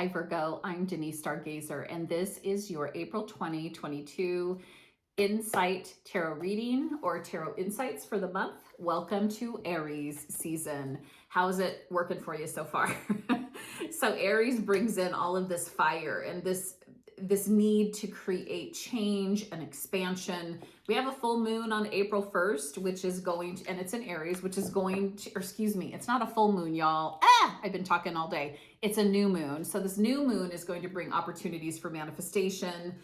Hi Virgo, I'm Denise Stargazer, and this is your April 2022 Insight Tarot reading or Tarot Insights for the month. Welcome to Aries season. How's it working for you so far? So Aries brings in all of this fire and this need to create change and expansion. We have a full moon on April 1st, which is going to, and it's in Aries, which is going to, or excuse me, it's not a full moon, y'all. I've been talking all day. It's a new moon. So this new moon is going to bring opportunities for manifestation,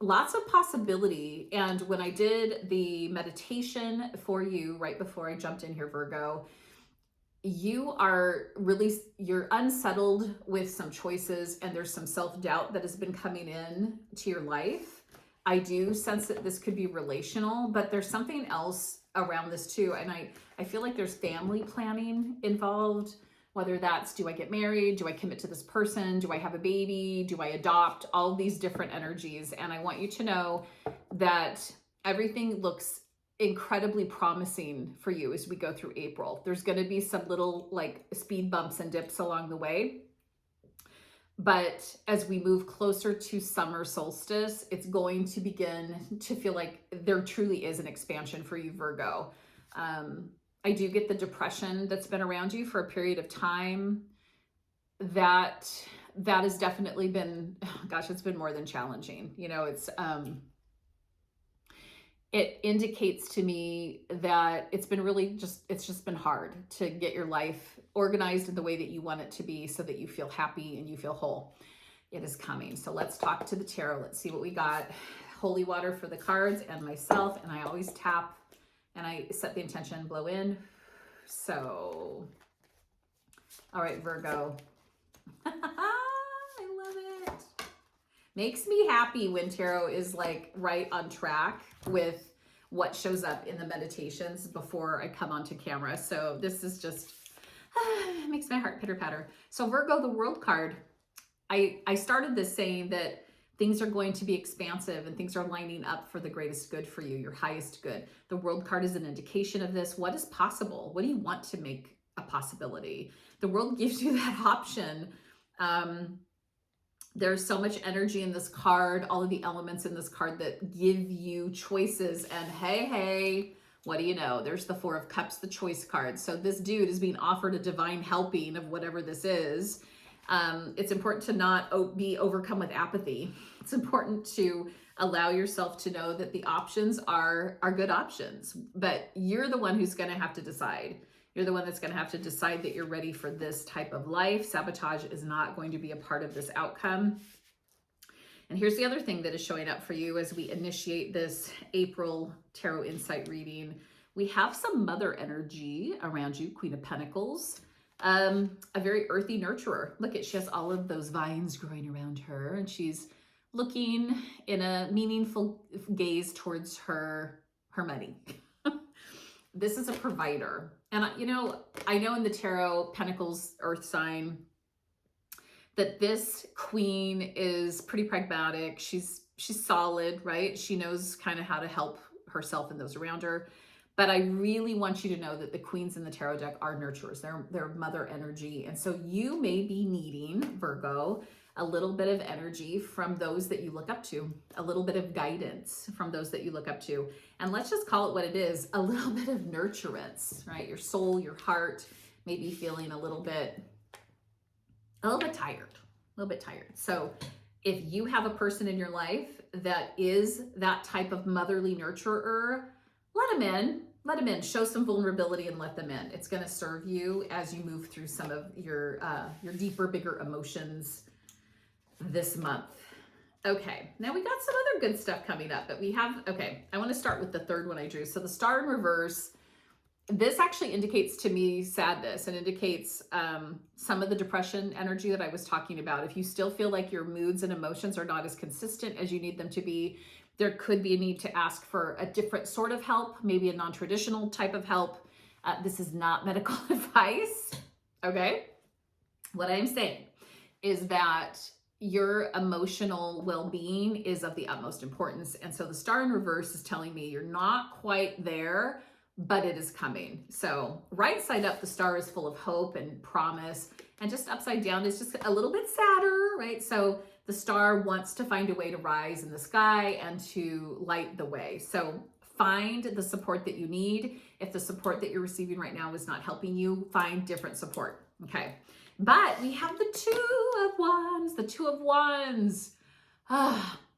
lots of possibility. And when I did the meditation for you right before I jumped in here, Virgo, you're unsettled with some choices, and there's some self-doubt that has been coming in to your life. I do sense that this could be relational, but there's something else around this too. And I feel like there's family planning involved, whether that's, do I get married? Do I commit to this person? Do I have a baby? Do I adopt? All these different energies. And I want you to know that everything looks incredibly promising for you as we go through April. There's going to be some little like speed bumps and dips along the way. But as we move closer to summer solstice, it's going to begin to feel like there truly is an expansion for you, Virgo. I do get the depression that's been around you for a period of time. That has definitely been, gosh, it's been more than challenging. You know, it indicates to me that it's been really it's just been hard to get your life organized in the way that you want it to be so that you feel happy and you feel whole. It is coming. So let's talk to the tarot. Let's see what we got. Holy water for the cards and myself. And I always tap and I set the intention, blow in. So, all right, Virgo. I love it. Makes me happy when tarot is like right on track with what shows up in the meditations before I come onto camera. So this is just, makes my heart pitter patter. So Virgo, the World card, I started this saying that things are going to be expansive and things are lining up for the greatest good for you, your highest good. The World card is an indication of this. What is possible? What do you want to make a possibility? The World gives you that option. There's so much energy in this card, all of the elements in this card that give you choices. And hey, what do you know? There's the Four of Cups, the choice card. So this dude is being offered a divine helping of whatever this is. It's important to not be overcome with apathy. It's important to allow yourself to know that the options are good options, but you're the one who's going to have to decide. You're the one that's going to have to decide that you're ready for this type of life. Sabotage is not going to be a part of this outcome. And here's the other thing that is showing up for you as we initiate this April Tarot Insight reading. We have some mother energy around you, Queen of Pentacles, a very earthy nurturer. Look at, she has all of those vines growing around her, and she's looking in a meaningful gaze towards her money. This is a provider. And I know in the tarot, Pentacles, earth sign, that this queen is pretty pragmatic. She's solid, right? She knows kind of how to help herself and those around her. But I really want you to know that the queens in the tarot deck are nurturers. They're mother energy. And so you may be needing, Virgo, a little bit of energy from those that you look up to, a little bit of guidance from those that you look up to. And let's just call it what it is, a little bit of nurturance, right? Your soul, your heart may be feeling a little bit tired. So if you have a person in your life that is that type of motherly nurturer, let them in, show some vulnerability and let them in. It's going to serve you as you move through some of your deeper, bigger emotions this month. Okay, now we got some other good stuff coming up, but I want to start with the third one I drew. So the Star in reverse, this actually indicates to me sadness and indicates some of the depression energy that I was talking about. If you still feel like your moods and emotions are not as consistent as you need them to be, there could be a need to ask for a different sort of help, maybe a non-traditional type of help. This is not medical advice, okay? What I'm saying is that your emotional well-being is of the utmost importance. And so the Star in reverse is telling me you're not quite there, but it is coming. So right side up, the star is full of hope and promise. And just upside down is just a little bit sadder, right? So the star wants to find a way to rise in the sky and to light the way. So find the support that you need. If the support that you're receiving right now is not helping you, find different support, okay? But we have the Two of Wands, the Two of Wands.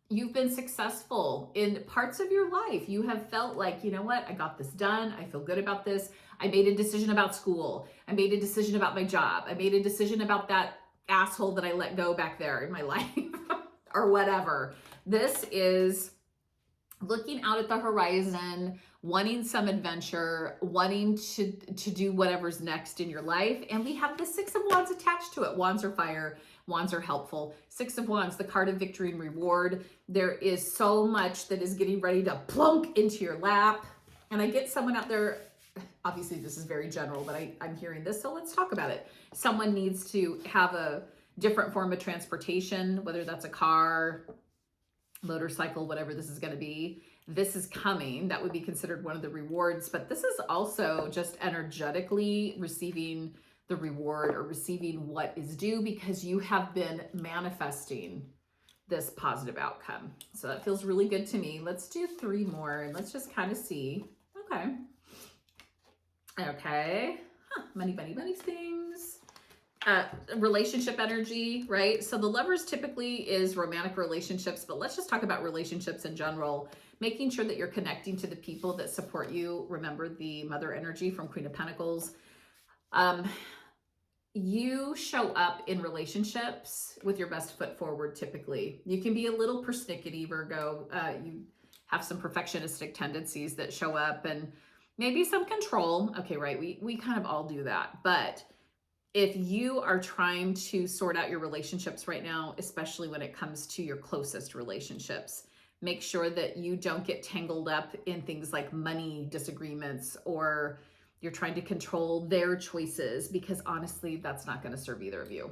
You've been successful in parts of your life. You have felt like, you know what, I got this done. I feel good about this. I made a decision about school. I made a decision about my job. I made a decision about that asshole that I let go back there in my life or whatever. This is looking out at the horizon, wanting some adventure, wanting to do whatever's next in your life. And we have the Six of Wands attached to it. Wands are fire. Wands are helpful. Six of Wands, the card of victory and reward. There is so much that is getting ready to plunk into your lap. And I get someone out there, obviously this is very general, but I'm hearing this, so let's talk about it. Someone needs to have a different form of transportation, whether that's a car, motorcycle, whatever this is going to be. This is coming. That would be considered one of the rewards, but this is also just energetically receiving the reward or receiving what is due because you have been manifesting this positive outcome. So that feels really good to me. Let's do 3 more and let's just kind of see. Okay. Money, money, money things. Relationship energy, right? So the Lovers typically is romantic relationships, but let's just talk about relationships in general. Making sure that you're connecting to the people that support you. Remember the Mother energy from Queen of Pentacles. You show up in relationships with your best foot forward typically. You can be a little persnickety, Virgo. You have some perfectionistic tendencies that show up and maybe some control. Okay, right, we kind of all do that. But if you are trying to sort out your relationships right now, especially when it comes to your closest relationships, make sure that you don't get tangled up in things like money disagreements or you're trying to control their choices, because honestly, that's not going to serve either of you.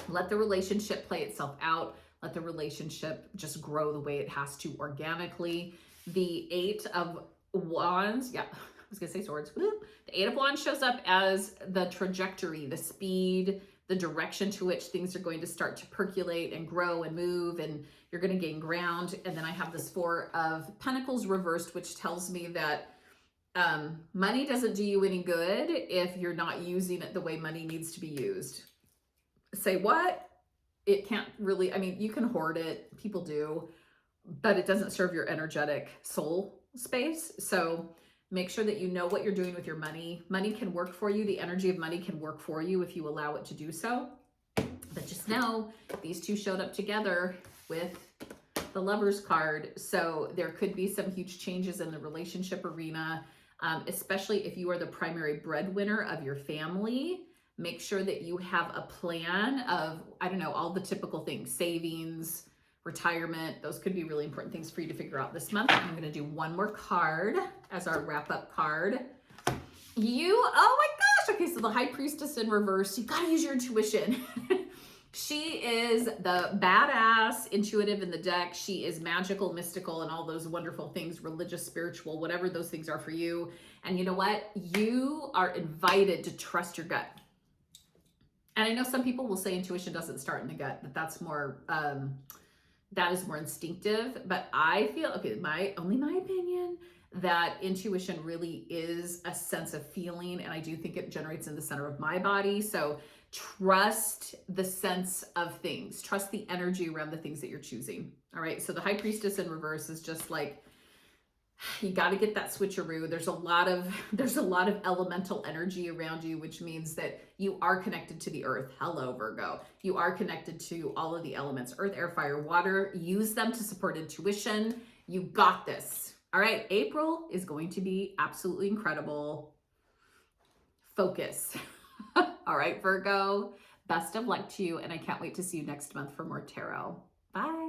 Let the relationship play itself out. Let the relationship just grow the way it has to organically. The Eight of Wands, yeah, I was going to say swords. The Eight of Wands shows up as the trajectory, the speed, the direction to which things are going to start to percolate and grow and move, and you're going to gain ground. And then I have this Four of Pentacles reversed, which tells me that money doesn't do you any good if you're not using it the way money needs to be used. Say what? It can't really, I mean, you can hoard it, people do, but it doesn't serve your energetic soul space. So make sure that you know what you're doing with your money. Money can work for you. The energy of money can work for you if you allow it to do so. But just know these two showed up together with the Lovers card. So there could be some huge changes in the relationship arena, especially if you are the primary breadwinner of your family. Make sure that you have a plan of, I don't know, all the typical things, savings, retirement. Those could be really important things for you to figure out this month. I'm going to do 1 more card as our wrap-up card. Oh my gosh. Okay, so the High Priestess in reverse. You got to use your intuition. She is the badass intuitive in the deck. She is magical, mystical, and all those wonderful things, religious, spiritual, whatever those things are for you. And you know what? You are invited to trust your gut. And I know some people will say intuition doesn't start in the gut, that that's more, that is more instinctive. But I feel, okay, only my opinion, that intuition really is a sense of feeling. And I do think it generates in the center of my body. So trust the sense of things. Trust the energy around the things that you're choosing. All right. So the High Priestess in reverse is just like, you got to get that switcheroo. There's a lot of elemental energy around you, which means that you are connected to the earth. Hello, Virgo. You are connected to all of the elements, earth, air, fire, water. Use them to support intuition. You got this. All right. April is going to be absolutely incredible. Focus. All right, Virgo, best of luck to you. And I can't wait to see you next month for more tarot. Bye.